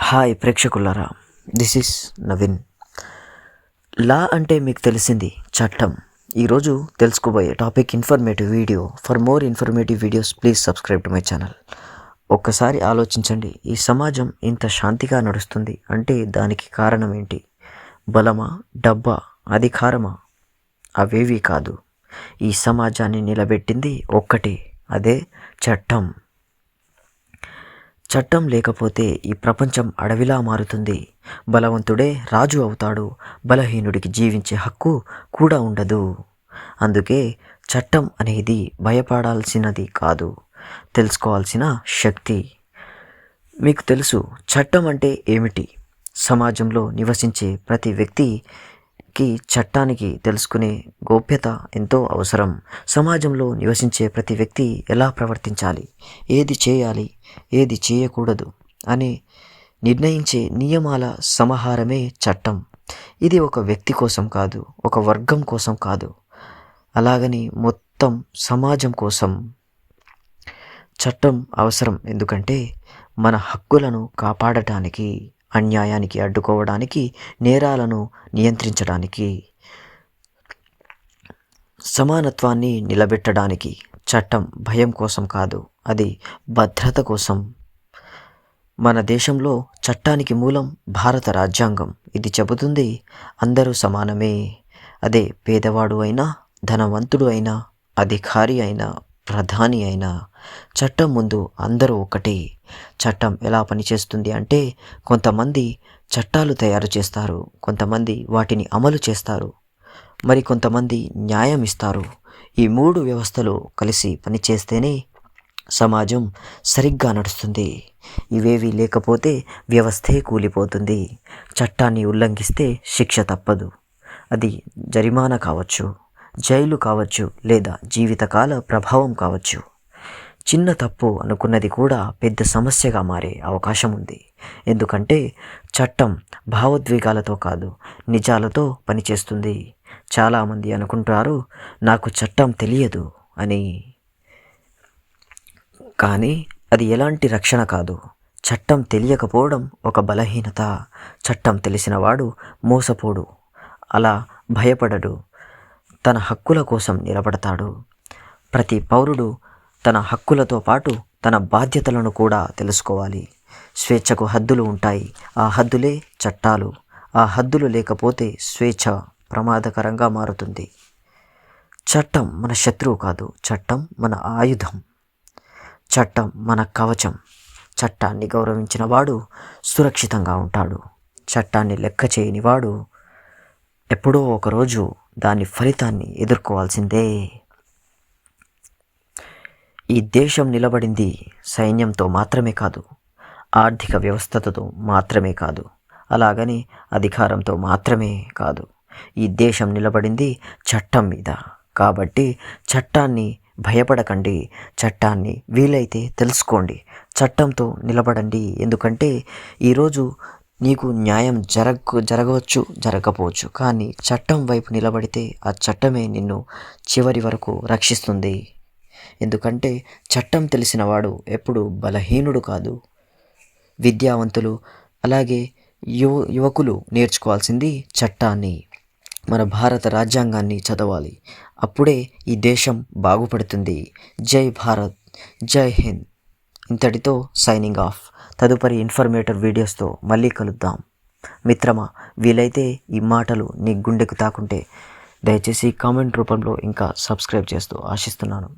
Hi ప్రేక్షకులారా, this is Naveen. Law అంటే మీకు తెలిసింది చట్టం. ఈరోజు తెలుసుకోబోయే topic informative video. For more informative videos please subscribe to my channel. ఒక్కసారి ఆలోచించండి, ఈ సమాజం ఇంత శాంతిగా నడుస్తుంది అంటే దానికి కారణం ఏంటి? బలమా, డబ్బా, అధికారమా? అవేవి కాదు. ఈ సమాజాన్ని నిలబెట్టింది ఒక్కటే, అదే చట్టం. చట్టం లేకపోతే ఈ ప్రపంచం అడవిలా మారుతుంది. బలవంతుడే రాజు అవుతాడు, బలహీనుడికి జీవించే హక్కు కూడా ఉండదు. అందుకే చట్టం అనేది భయపడాల్సినది కాదు, తెలుసుకోవాల్సిన శక్తి. మీకు తెలుసు చట్టం అంటే ఏమిటి? సమాజంలో నివసించే ప్రతి వ్యక్తికి చట్టానికి తెలుసుకునే గోప్యత ఎంతో అవసరం. సమాజంలో నివసించే ప్రతి వ్యక్తి ఎలా ప్రవర్తించాలి, ఏది చేయాలి, ఏది చేయకూడదు అని నిర్ణయించే నియమాల సమాహారమే చట్టం. ఇది ఒక వ్యక్తి కోసం కాదు, ఒక వర్గం కోసం కాదు, అలాగని మొత్తం సమాజం కోసం చట్టం అవసరం. ఎందుకంటే మన హక్కులను కాపాడటానికి, అన్యాయానికి అడ్డుకోవడానికి, నేరాలను నియంత్రించడానికి, సమానత్వాన్ని నిలబెట్టడానికి. చట్టం భయం కోసం కాదు, అది భద్రత కోసం. మన దేశంలో చట్టానికి మూలం భారత రాజ్యాంగం. ఇది చెబుతుంది అందరూ సమానమే. అదే పేదవాడు అయినా, ధనవంతుడు అయినా, అధికారి అయినా, ప్రధాని అయినా, చట్టం ముందు అందరూ ఒకటే. చట్టం ఎలా పనిచేస్తుంది అంటే, కొంతమంది చట్టాలు తయారు చేస్తారు, కొంతమంది వాటిని అమలు చేస్తారు, మరి కొంతమంది న్యాయం ఇస్తారు. ఈ మూడు వ్యవస్థలు కలిసి పనిచేస్తేనే సమాజం సరిగ్గా నడుస్తుంది. ఇవేవి లేకపోతే వ్యవస్థే కూలిపోతుంది. చట్టాన్ని ఉల్లంఘిస్తే శిక్ష తప్పదు. అది జరిమానా కావచ్చు, జైలు కావచ్చు, లేదా జీవితకాల ప్రభావం కావచ్చు. చిన్న తప్పు అనుకున్నది కూడా పెద్ద సమస్యగా మారే అవకాశం ఉంది. ఎందుకంటే చట్టం భావోద్వేగాలతో కాదు, నిజాలతో పనిచేస్తుంది. చాలామంది అనుకుంటారు నాకు చట్టం తెలియదు అని, కానీ అది ఎలాంటి రక్షణ కాదు. చట్టం తెలియకపోవడం ఒక బలహీనత. చట్టం తెలిసినవాడు మోసపోడు, అలా భయపడడు, తన హక్కుల కోసం నిలబడతాడు. ప్రతి పౌరుడు తన హక్కులతో పాటు తన బాధ్యతలను కూడా తెలుసుకోవాలి. స్వేచ్ఛకు హద్దులు ఉంటాయి, ఆ హద్దులే చట్టాలు. ఆ హద్దులు లేకపోతే స్వేచ్ఛ ప్రమాదకరంగా మారుతుంది. చట్టం మన శత్రువు కాదు, చట్టం మన ఆయుధం, చట్టం మన కవచం. చట్టాన్ని గౌరవించిన వాడు సురక్షితంగా ఉంటాడు. చట్టాన్ని లెక్క చేయని వాడు ఎప్పుడో ఒకరోజు దాని ఫలితాన్ని ఎదుర్కోవాల్సిందే. ఈ దేశం నిలబడింది సైన్యంతో మాత్రమే కాదు, ఆర్థిక వ్యవస్థతో మాత్రమే కాదు, అలాగని అధికారంతో మాత్రమే కాదు. ఈ దేశం నిలబడింది చట్టం మీద. కాబట్టి చట్టాన్ని భయపడకండి, చట్టాన్ని వీలైతే తెలుసుకోండి, చట్టంతో నిలబడండి. ఎందుకంటే ఈరోజు నీకు న్యాయం జరగవచ్చు, జరగకపోవచ్చు, కానీ చట్టం వైపు నిలబడితే ఆ చట్టమే నిన్ను చివరి వరకు రక్షిస్తుంది. ఎందుకంటే చట్టం తెలిసిన వాడు ఎప్పుడు బలహీనుడు కాదు. విద్యావంతులు అలాగే యువకులు నేర్చుకోవాల్సింది చట్టాన్ని, మన భారత రాజ్యాంగాన్ని చదవాలి. అప్పుడే ఈ దేశం బాగుపడుతుంది. జై భారత్, జై హింద్. ఇంతటితో సైనింగ్ ఆఫ్. తదుపరి ఇన్ఫర్మేటివ్ వీడియోస్తో మళ్ళీ కలుద్దాం. మిత్రమా, వీలైతే ఈ మాటలు నీ గుండెకు తాకుంటే దయచేసి కామెంట్ రూపంలో ఇంకా సబ్స్క్రైబ్ చేస్తూ ఆశిస్తున్నాను.